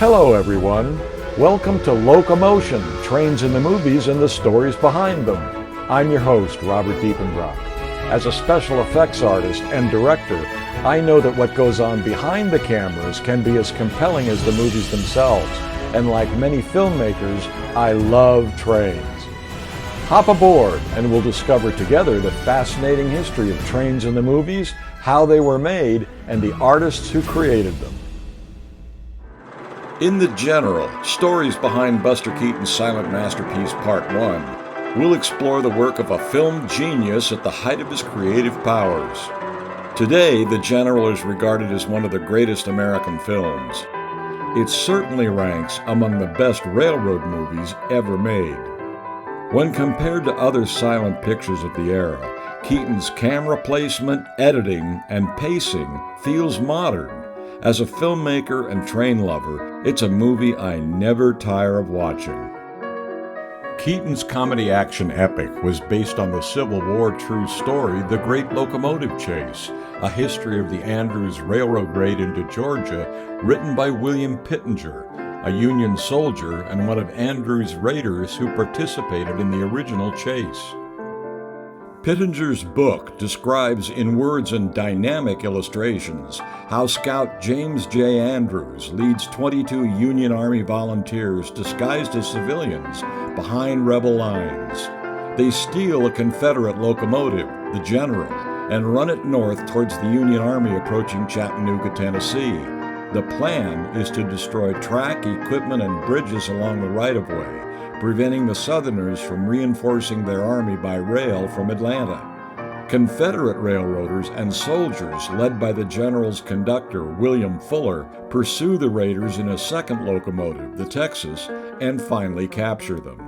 Hello everyone, welcome to Locomotion, Trains in the Movies and the Stories Behind Them. I'm your host, Robert Diepenbrock. As a special effects artist and director, I know that what goes on behind the cameras can be as compelling as the movies themselves, and like many filmmakers, I love trains. Hop aboard and we'll discover together the fascinating history of trains in the movies, how they were made, and the artists who created them. In The General, Stories Behind Buster Keaton's silent masterpiece Part 1, we'll explore the work of a film genius at the height of his creative powers. Today, The General is regarded as one of the greatest American films. It certainly ranks among the best railroad movies ever made. When compared to other silent pictures of the era, Keaton's camera placement, editing, and pacing feels modern. As a filmmaker and train lover, it's a movie I never tire of watching. Keaton's comedy action epic was based on the Civil War true story, The Great Locomotive Chase, a history of the Andrews Railroad raid into Georgia, written by William Pittenger, a Union soldier and one of Andrews' raiders who participated in the original chase. Pittenger's book describes in words and dynamic illustrations how Scout James J. Andrews leads 22 Union Army volunteers disguised as civilians behind rebel lines. They steal a Confederate locomotive, the General, and run it north towards the Union Army approaching Chattanooga, Tennessee. The plan is to destroy track, equipment, and bridges along the right-of-way, preventing the Southerners from reinforcing their army by rail from Atlanta. Confederate railroaders and soldiers, led by the General's conductor, William Fuller, pursue the raiders in a second locomotive, the Texas, and finally capture them.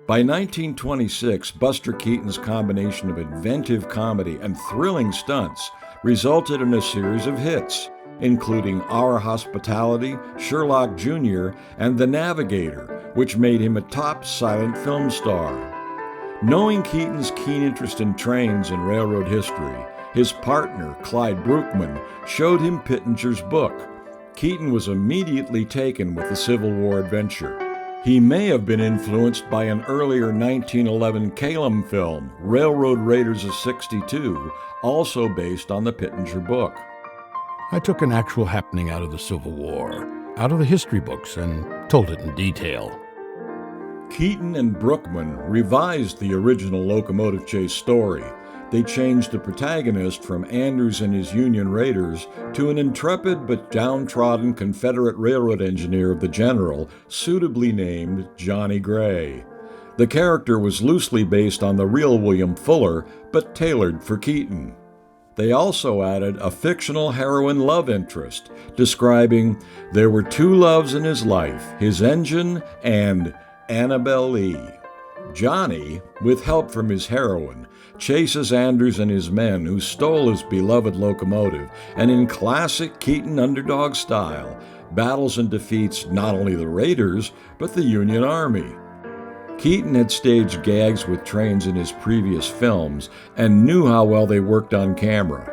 By 1926, Buster Keaton's combination of inventive comedy and thrilling stunts resulted in a series of hits, including Our Hospitality, Sherlock Jr., and The Navigator, which made him a top silent film star. Knowing Keaton's keen interest in trains and railroad history, his partner, Clyde Bruckman, showed him Pittenger's book. Keaton was immediately taken with the Civil War adventure. He may have been influenced by an earlier 1911 Kalem film, Railroad Raiders of '62, also based on the Pittenger book. I took an actual happening out of the Civil War, out of the history books, and told it in detail. Keaton and Bruckman revised the original locomotive chase story. They changed the protagonist from Andrews and his Union raiders to an intrepid but downtrodden Confederate railroad engineer of the General, suitably named Johnny Gray. The character was loosely based on the real William Fuller, but tailored for Keaton. They also added a fictional heroine love interest, describing there were two loves in his life, his engine and Annabelle Lee. Johnny, with help from his heroine, chases Andrews and his men who stole his beloved locomotive, and in classic Keaton underdog style, battles and defeats not only the raiders, but the Union Army. Keaton had staged gags with trains in his previous films and knew how well they worked on camera.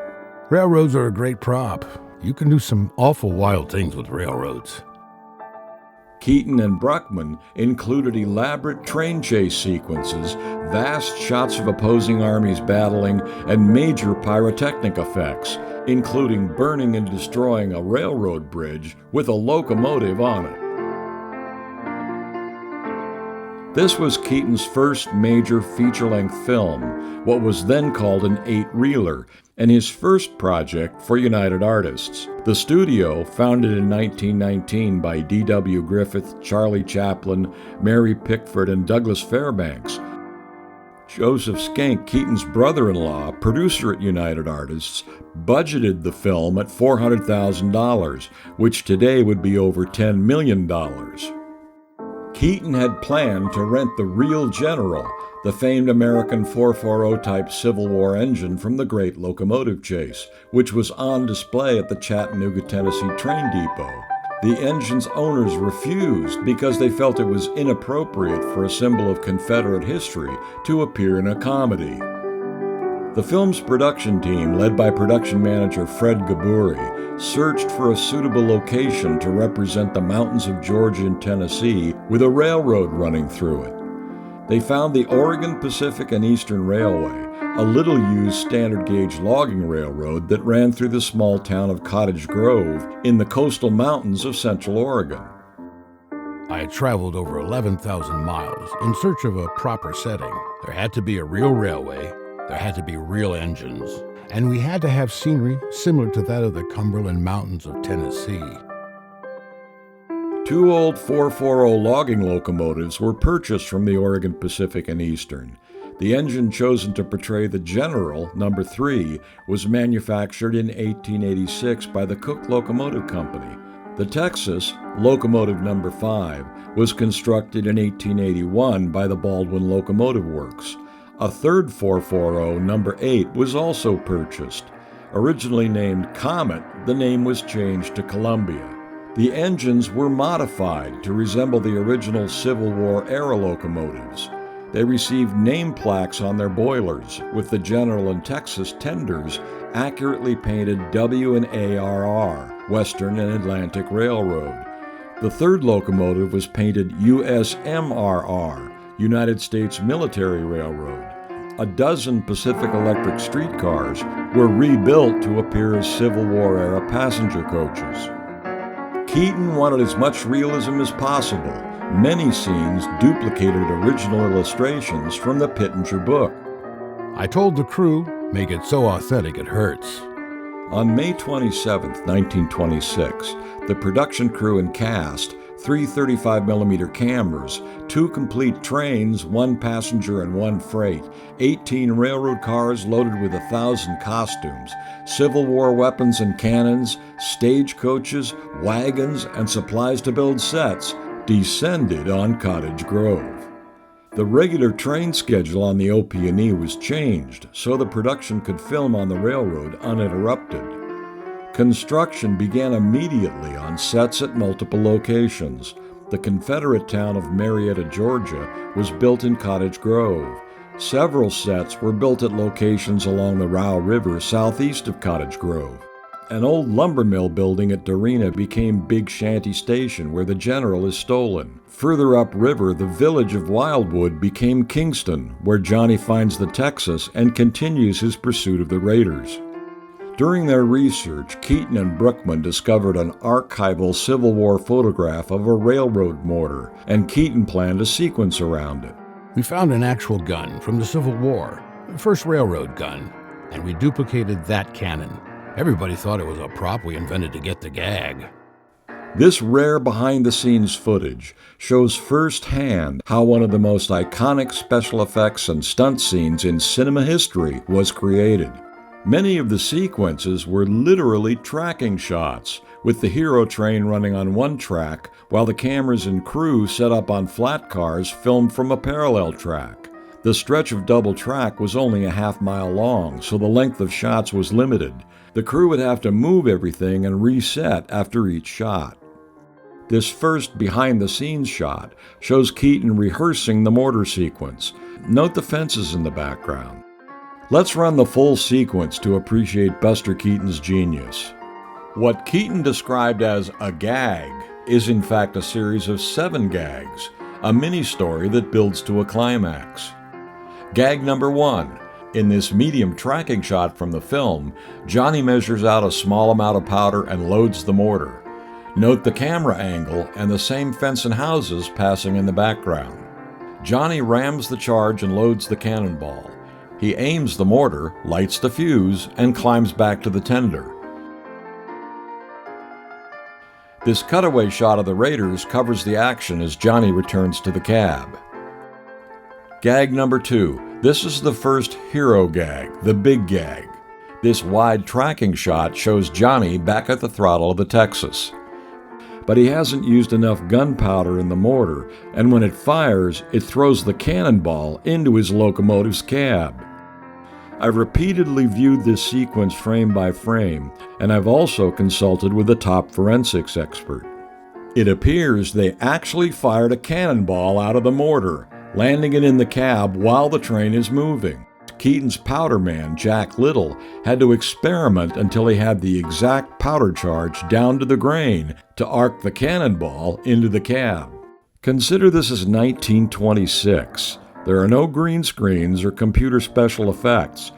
Railroads are a great prop. You can do some awful wild things with railroads. Keaton and Bruckman included elaborate train chase sequences, vast shots of opposing armies battling, and major pyrotechnic effects, including burning and destroying a railroad bridge with a locomotive on it. This was Keaton's first major feature-length film, what was then called an 8-reeler, and his first project for United Artists. The studio, founded in 1919 by D.W. Griffith, Charlie Chaplin, Mary Pickford, and Douglas Fairbanks. Joseph Schenck, Keaton's brother-in-law, producer at United Artists, budgeted the film at $400,000, which today would be over $10 million. Keaton had planned to rent the real General, the famed American 440-type Civil War engine from the Great Locomotive Chase, which was on display at the Chattanooga, Tennessee train depot. The engine's owners refused because they felt it was inappropriate for a symbol of Confederate history to appear in a comedy. The film's production team, led by production manager Fred Gaburi, searched for a suitable location to represent the mountains of Georgia and Tennessee with a railroad running through it. They found the Oregon Pacific and Eastern Railway, a little-used standard-gauge logging railroad that ran through the small town of Cottage Grove in the coastal mountains of Central Oregon. I had traveled over 11,000 miles in search of a proper setting. There had to be a real railway, there had to be real engines, and we had to have scenery similar to that of the Cumberland Mountains of Tennessee. 2 old 440 logging locomotives were purchased from the Oregon Pacific and Eastern. The engine chosen to portray the General, number 3, was manufactured in 1886 by the Cook Locomotive Company. The Texas, locomotive number 5, was constructed in 1881 by the Baldwin Locomotive Works. A third 440, number 8, was also purchased. Originally named Comet, the name was changed to Columbia. The engines were modified to resemble the original Civil War era locomotives. They received name plaques on their boilers, with the General and Texas tenders accurately painted W&ARR, Western and Atlantic Railroad. The third locomotive was painted USMRR, United States Military Railroad. A dozen Pacific Electric streetcars were rebuilt to appear as Civil War-era passenger coaches. Keaton wanted as much realism as possible. Many scenes duplicated original illustrations from the Pittenger book. I told the crew, make it so authentic it hurts. On May 27, 1926, the production crew and cast, 3 35mm cameras, 2 complete trains, 1 passenger and 1 freight, 18 railroad cars loaded with 1,000 costumes, Civil War weapons and cannons, stagecoaches, wagons, and supplies to build sets, descended on Cottage Grove. The regular train schedule on the OP&E was changed so the production could film on the railroad uninterrupted. Construction began immediately on sets at multiple locations. The Confederate town of Marietta, Georgia, was built in Cottage Grove. Several sets were built at locations along the Row River southeast of Cottage Grove. An old lumber mill building at Darena became Big Shanty Station, where the General is stolen. Further upriver, the village of Wildwood became Kingston, where Johnny finds the Texas and continues his pursuit of the raiders. During their research, Keaton and Brookman discovered an archival Civil War photograph of a railroad mortar, and Keaton planned a sequence around it. We found an actual gun from the Civil War, the first railroad gun, and we duplicated that cannon. Everybody thought it was a prop we invented to get the gag. This rare behind-the-scenes footage shows firsthand how one of the most iconic special effects and stunt scenes in cinema history was created. Many of the sequences were literally tracking shots, with the hero train running on one track while the cameras and crew set up on flat cars filmed from a parallel track. The stretch of double track was only a half-mile long, so the length of shots was limited. The crew would have to move everything and reset after each shot. This first behind-the-scenes shot shows Keaton rehearsing the mortar sequence. Note the fences in the background. Let's run the full sequence to appreciate Buster Keaton's genius. What Keaton described as a gag is in fact a series of 7 gags, a mini-story that builds to a climax. Gag number 1. In this medium tracking shot from the film, Johnny measures out a small amount of powder and loads the mortar. Note the camera angle and the same fence and houses passing in the background. Johnny rams the charge and loads the cannonball. He aims the mortar, lights the fuse, and climbs back to the tender. This cutaway shot of the raiders covers the action as Johnny returns to the cab. Gag number 2. This is the first hero gag, the big gag. This wide tracking shot shows Johnny back at the throttle of the Texas. But he hasn't used enough gunpowder in the mortar, and when it fires, it throws the cannonball into his locomotive's cab. I've repeatedly viewed this sequence frame by frame, and I've also consulted with a top forensics expert. It appears they actually fired a cannonball out of the mortar, landing it in the cab while the train is moving. Keaton's powder man, Jack Little, had to experiment until he had the exact powder charge down to the grain to arc the cannonball into the cab. Consider this as 1926. There are no green screens or computer special effects.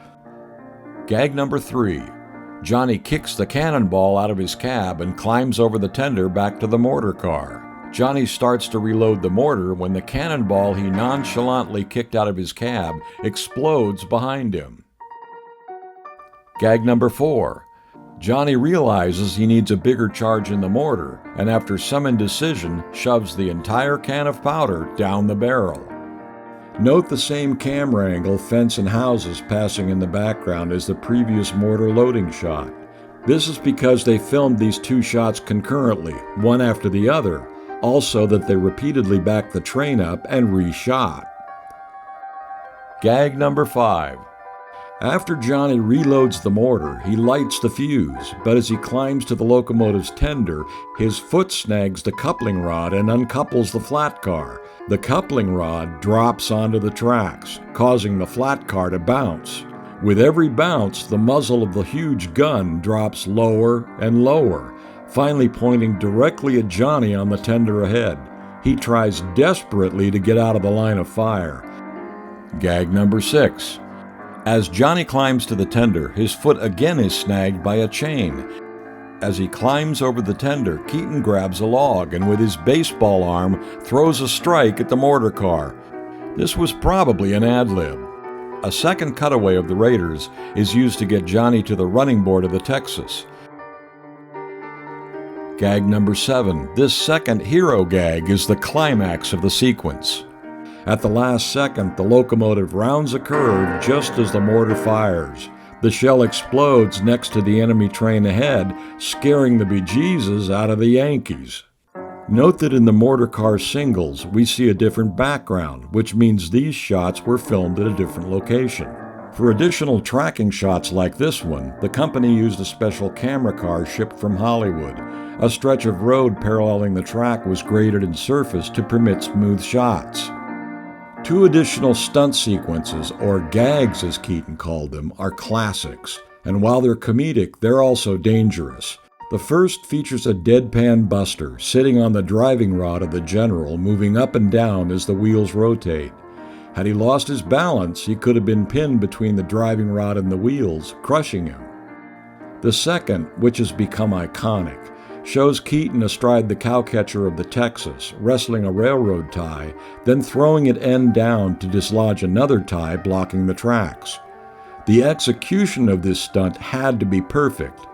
Gag number 3. Johnny kicks the cannonball out of his cab and climbs over the tender back to the mortar car. Johnny starts to reload the mortar when the cannonball he nonchalantly kicked out of his cab explodes behind him. Gag number 4. Johnny realizes he needs a bigger charge in the mortar, and after some indecision, shoves the entire can of powder down the barrel. Note the same camera angle, fence and houses passing in the background as the previous mortar loading shot. This is because they filmed these two shots concurrently, one after the other, also that they repeatedly backed the train up and reshot. Gag number 5. After Johnny reloads the mortar, he lights the fuse, but as he climbs to the locomotive's tender, his foot snags the coupling rod and uncouples the flat car. The coupling rod drops onto the tracks, causing the flat car to bounce. With every bounce, the muzzle of the huge gun drops lower and lower, finally pointing directly at Johnny on the tender ahead. He tries desperately to get out of the line of fire. Gag number 6. As Johnny climbs to the tender, his foot again is snagged by a chain. As he climbs over the tender, Keaton grabs a log and with his baseball arm throws a strike at the mortar car. This was probably an ad-lib. A second cutaway of the Raiders is used to get Johnny to the running board of the Texas. Gag number 7. This second hero gag is the climax of the sequence. At the last second, the locomotive rounds a curve just as the mortar fires. The shell explodes next to the enemy train ahead, scaring the bejesus out of the Yankees. Note that in the mortar car singles, we see a different background, which means these shots were filmed at a different location. For additional tracking shots like this one, the company used a special camera car shipped from Hollywood. A stretch of road paralleling the track was graded and surfaced to permit smooth shots. 2 additional stunt sequences, or gags as Keaton called them, are classics, and while they're comedic, they're also dangerous. The first features a deadpan Buster sitting on the driving rod of the General, moving up and down as the wheels rotate. Had he lost his balance, he could have been pinned between the driving rod and the wheels, crushing him. The second, which has become iconic, shows Keaton astride the cowcatcher of the Texas, wrestling a railroad tie, then throwing it end down to dislodge another tie blocking the tracks. The execution of this stunt had to be perfect.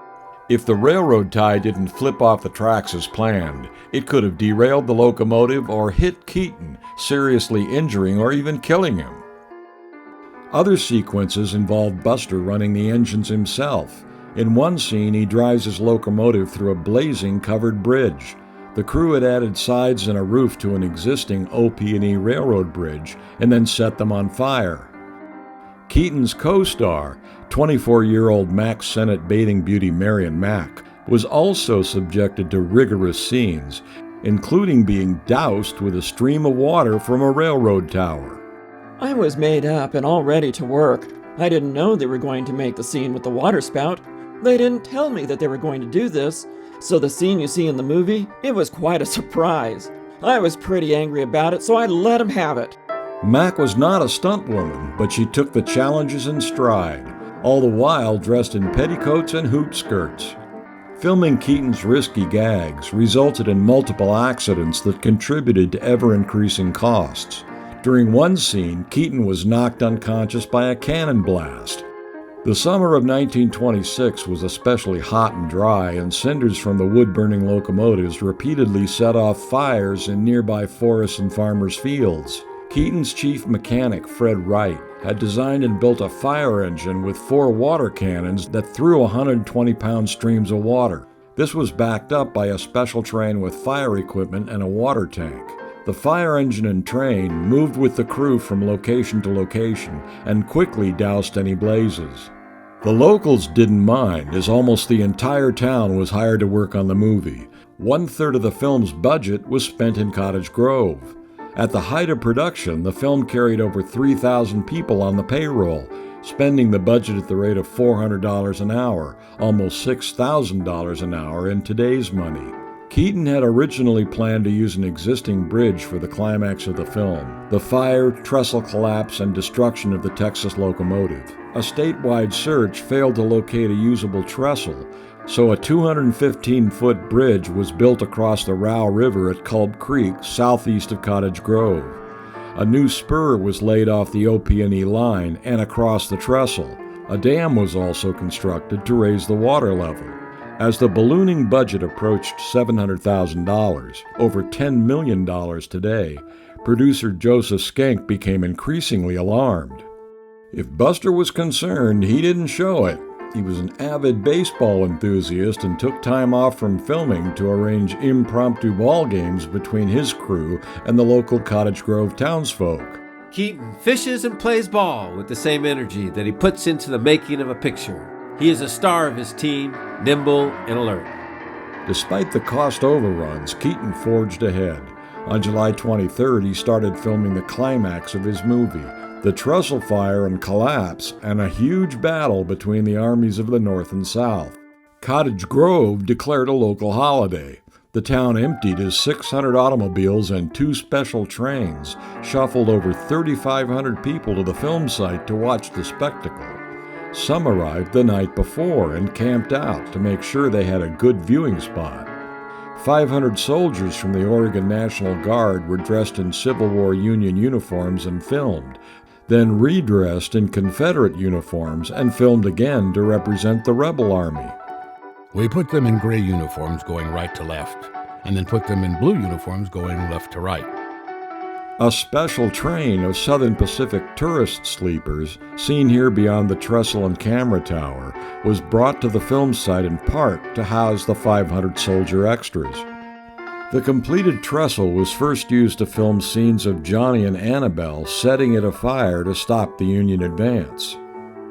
If the railroad tie didn't flip off the tracks as planned, it could have derailed the locomotive or hit Keaton, seriously injuring or even killing him. Other sequences involved Buster running the engines himself. In one scene, he drives his locomotive through a blazing covered bridge. The crew had added sides and a roof to an existing OP&E railroad bridge and then set them on fire. Keaton's co-star, 24-year-old Mack Sennett bathing beauty Marion Mack, was also subjected to rigorous scenes, including being doused with a stream of water from a railroad tower. I was made up and all ready to work. I didn't know they were going to make the scene with the water spout. They didn't tell me that they were going to do this, so the scene you see in the movie, it was quite a surprise. I was pretty angry about it, so I let them have it. Mack was not a stunt woman, but she took the challenges in stride, all the while dressed in petticoats and hoop skirts. Filming Keaton's risky gags resulted in multiple accidents that contributed to ever-increasing costs. During one scene, Keaton was knocked unconscious by a cannon blast. The summer of 1926 was especially hot and dry, and cinders from the wood-burning locomotives repeatedly set off fires in nearby forests and farmers' fields. Keaton's chief mechanic, Fred Wright, had designed and built a fire engine with 4 water cannons that threw 120-pound streams of water. This was backed up by a special train with fire equipment and a water tank. The fire engine and train moved with the crew from location to location and quickly doused any blazes. The locals didn't mind, as almost the entire town was hired to work on the movie. 1/3 of the film's budget was spent in Cottage Grove. At the height of production, the film carried over 3,000 people on the payroll, spending the budget at the rate of $400 an hour, almost $6,000 an hour in today's money. Keaton had originally planned to use an existing bridge for the climax of the film, the fire, trestle collapse, and destruction of the Texas locomotive. A statewide search failed to locate a usable trestle, so a 215-foot bridge was built across the Row River at Culp Creek, southeast of Cottage Grove. A new spur was laid off the OP&E line and across the trestle. A dam was also constructed to raise the water level. As the ballooning budget approached $700,000, over $10 million today, producer Joseph Schenck became increasingly alarmed. If Buster was concerned, he didn't show it. He was an avid baseball enthusiast and took time off from filming to arrange impromptu ball games between his crew and the local Cottage Grove townsfolk. Keaton fishes and plays ball with the same energy that he puts into the making of a picture. He is a star of his team, nimble and alert. Despite the cost overruns, Keaton forged ahead. On July 23rd, he started filming the climax of his movie, the trestle fire and collapse, and a huge battle between the armies of the North and South. Cottage Grove declared a local holiday. The town emptied as 600 automobiles and 2 special trains shuffled over 3,500 people to the film site to watch the spectacle. Some arrived the night before and camped out to make sure they had a good viewing spot. 500 soldiers from the Oregon National Guard were dressed in Civil War Union uniforms and filmed, then redressed in Confederate uniforms and filmed again to represent the rebel army. We put them in gray uniforms going right to left, and then put them in blue uniforms going left to right. A special train of Southern Pacific tourist sleepers, seen here beyond the trestle and camera tower, was brought to the film site in part to house the 500 soldier extras. The completed trestle was first used to film scenes of Johnny and Annabelle setting it afire to stop the Union advance.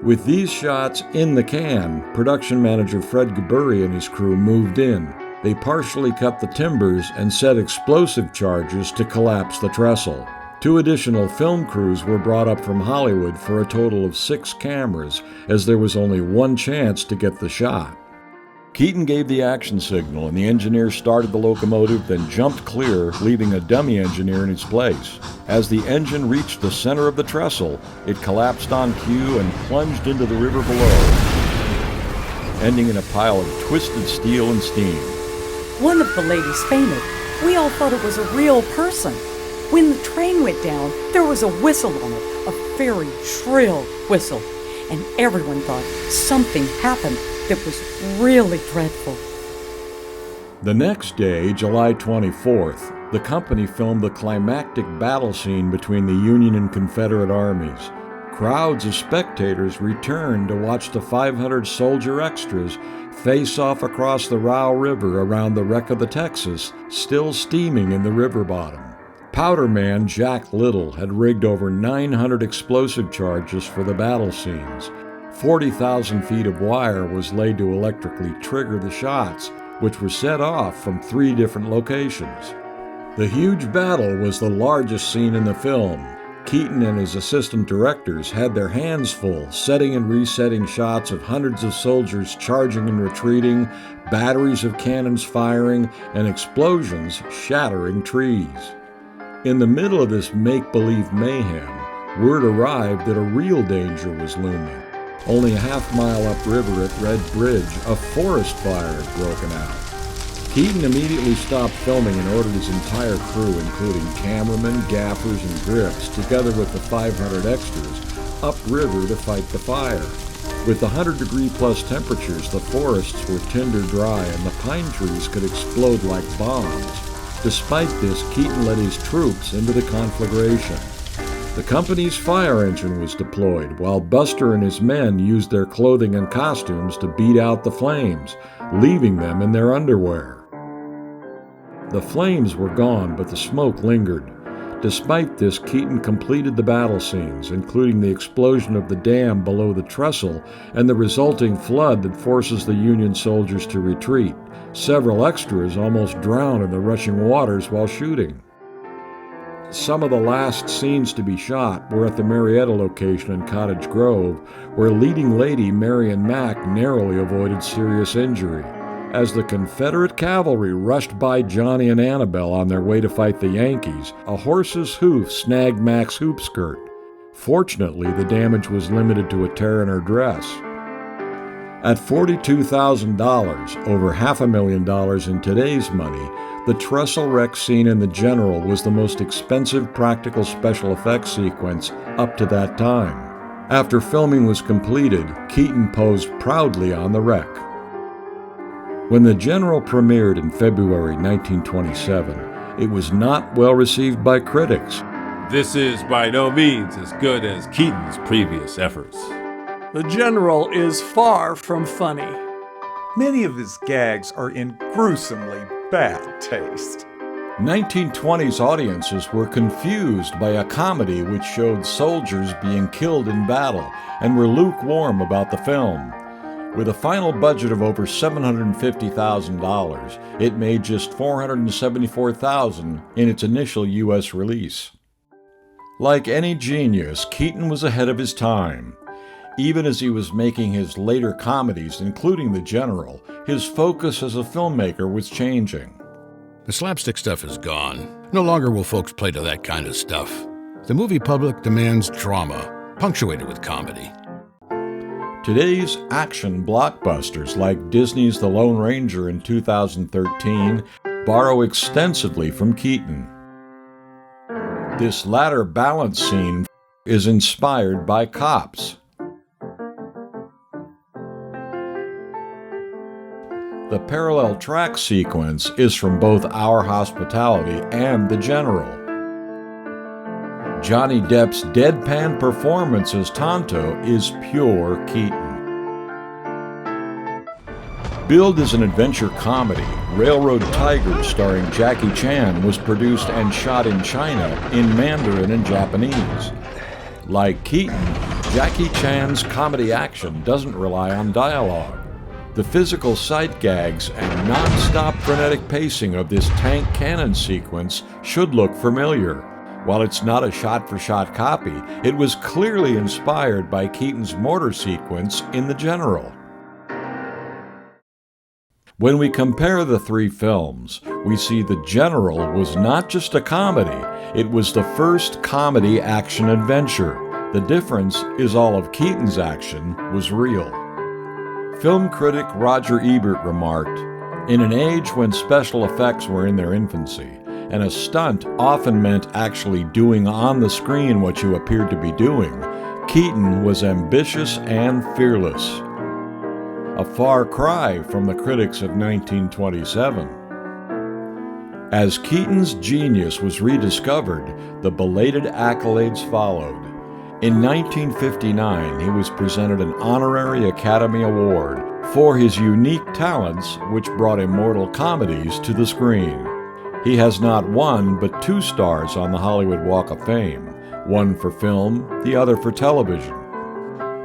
With these shots in the can, production manager Fred Gaburi and his crew moved in. They partially cut the timbers and set explosive charges to collapse the trestle. 2 additional film crews were brought up from Hollywood for a total of 6 cameras, as there was only one chance to get the shot. Keaton gave the action signal, and the engineer started the locomotive, then jumped clear, leaving a dummy engineer in his place. As the engine reached the center of the trestle, it collapsed on cue and plunged into the river below, ending in a pile of twisted steel and steam. One of the ladies fainted. We all thought it was a real person. When the train went down, there was a whistle on it, a very shrill whistle, and everyone thought something happened that was really dreadful. The next day, July 24th, the company filmed the climactic battle scene between the Union and Confederate armies. Crowds of spectators returned to watch the 500 soldier extras face off across the Row River around the wreck of the Texas, still steaming in the river bottom. Powder man Jack Little had rigged over 900 explosive charges for the battle scenes. 40,000 feet of wire was laid to electrically trigger the shots, which were set off from 3 different locations. The huge battle was the largest scene in the film. Keaton and his assistant directors had their hands full, setting and resetting shots of hundreds of soldiers charging and retreating, batteries of cannons firing, and explosions shattering trees. In the middle of this make-believe mayhem, word arrived that a real danger was looming. Only a half-mile upriver at Red Bridge, a forest fire had broken out. Keaton immediately stopped filming and ordered his entire crew, including cameramen, gaffers, and grips, together with the 500 extras, upriver to fight the fire. With the 100-degree-plus temperatures, the forests were tinder dry and the pine trees could explode like bombs. Despite this, Keaton led his troops into the conflagration. The company's fire engine was deployed, while Buster and his men used their clothing and costumes to beat out the flames, leaving them in their underwear. The flames were gone, but the smoke lingered. Despite this, Keaton completed the battle scenes, including the explosion of the dam below the trestle and the resulting flood that forces the Union soldiers to retreat. Several extras almost drowned in the rushing waters while shooting. some of the last scenes to be shot were at the Marietta location in Cottage Grove, where leading lady Marion Mack narrowly avoided serious injury. As the Confederate cavalry rushed by Johnny and Annabelle on their way to fight the Yankees, a horse's hoof snagged Mack's hoop skirt. Fortunately, the damage was limited to a tear in her dress. At $42,000, over $500,000 in today's money, the trestle wreck scene in The General was the most expensive practical special effects sequence up to that time. After filming was completed, Keaton posed proudly on the wreck. When The General premiered in February 1927, it was not well received by critics. This is by no means as good as Keaton's previous efforts. The General is far from funny. Many of his gags are in gruesomely bad taste. 1920s audiences were confused by a comedy which showed soldiers being killed in battle and were lukewarm about the film. With a final budget of over $750,000, it made just $474,000 in its initial U.S. release. Like any genius, Keaton was ahead of his time. Even as he was making his later comedies, including The General, his focus as a filmmaker was changing. The slapstick stuff is gone. No longer will folks play to that kind of stuff. The movie public demands drama, punctuated with comedy. Today's action blockbusters like Disney's The Lone Ranger in 2013 borrow extensively from Keaton. This latter balance scene is inspired by Cops. The parallel track sequence is from both Our Hospitality and The General. Johnny Depp's deadpan performance as Tonto is pure Keaton. Billed as an adventure comedy, Railroad Tigers starring Jackie Chan was produced and shot in China in Mandarin and Japanese. Like Keaton, Jackie Chan's comedy action doesn't rely on dialogue. The physical sight gags and non-stop frenetic pacing of this tank cannon sequence should look familiar. While it's not a shot-for-shot copy, it was clearly inspired by Keaton's mortar sequence in The General. When we compare the three films, we see The General was not just a comedy, it was the first comedy action-adventure. The difference is all of Keaton's action was real. Film critic Roger Ebert remarked, "In an age when special effects were in their infancy, and a stunt often meant actually doing on the screen what you appeared to be doing, Keaton was ambitious and fearless." A far cry from the critics of 1927. As Keaton's genius was rediscovered, the belated accolades followed. In 1959, he was presented an honorary Academy Award for his unique talents, which brought immortal comedies to the screen. He has not one but 2 stars on the Hollywood Walk of Fame, one for film, the other for television.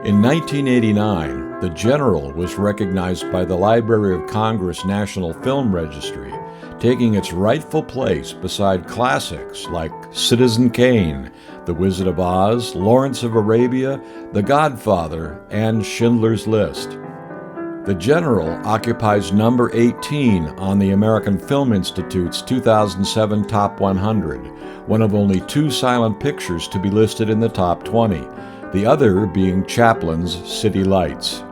In 1989, The General was recognized by the Library of Congress National Film Registry, taking its rightful place beside classics like Citizen Kane, The Wizard of Oz, Lawrence of Arabia, The Godfather, and Schindler's List. The General occupies number 18 on the American Film Institute's 2007 Top 100, one of only 2 silent pictures to be listed in the top 20, the other being Chaplin's City Lights.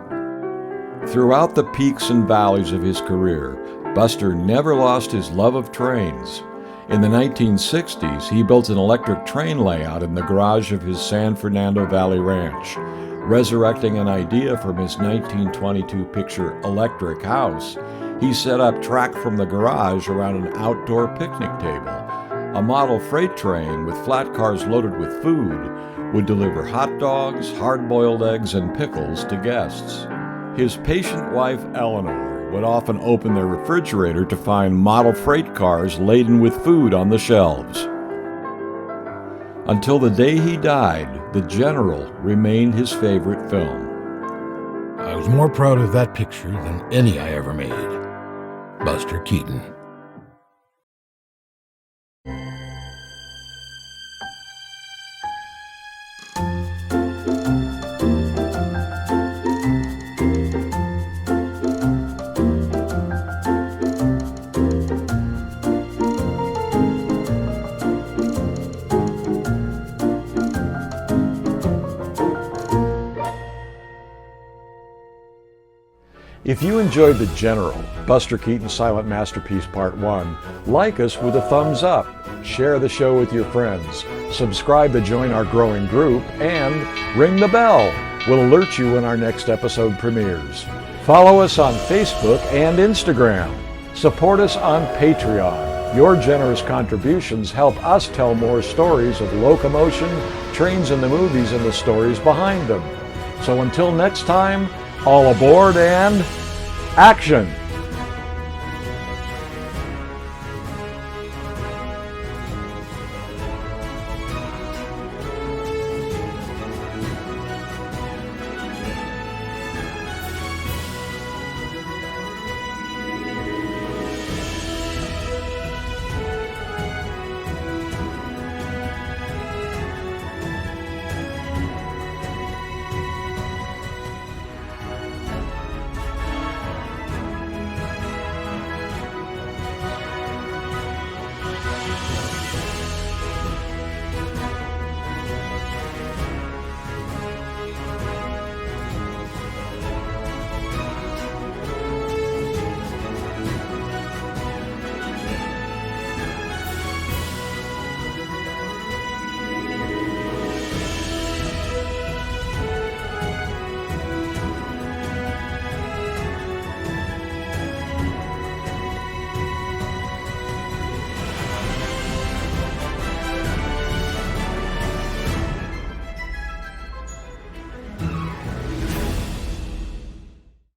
Throughout the peaks and valleys of his career, Buster never lost his love of trains. In the 1960s, he built an electric train layout in the garage of his San Fernando Valley Ranch. Resurrecting an idea from his 1922 picture Electric House, he set up track from the garage around an outdoor picnic table. A model freight train with flat cars loaded with food would deliver hot dogs, hard-boiled eggs, and pickles to guests. His patient wife, Eleanor, would often open their refrigerator to find model freight cars laden with food on the shelves. Until the day he died, The General remained his favorite film. I was more proud of that picture than any I ever made. Buster Keaton. If you enjoyed The General, Buster Keaton's silent masterpiece Part 1, like us with a thumbs up, share the show with your friends, subscribe to join our growing group, and ring the bell. We'll alert you when our next episode premieres. Follow us on Facebook and Instagram. Support us on Patreon. Your generous contributions help us tell more stories of locomotion, trains in the movies, and the stories behind them. So until next time, all aboard and action!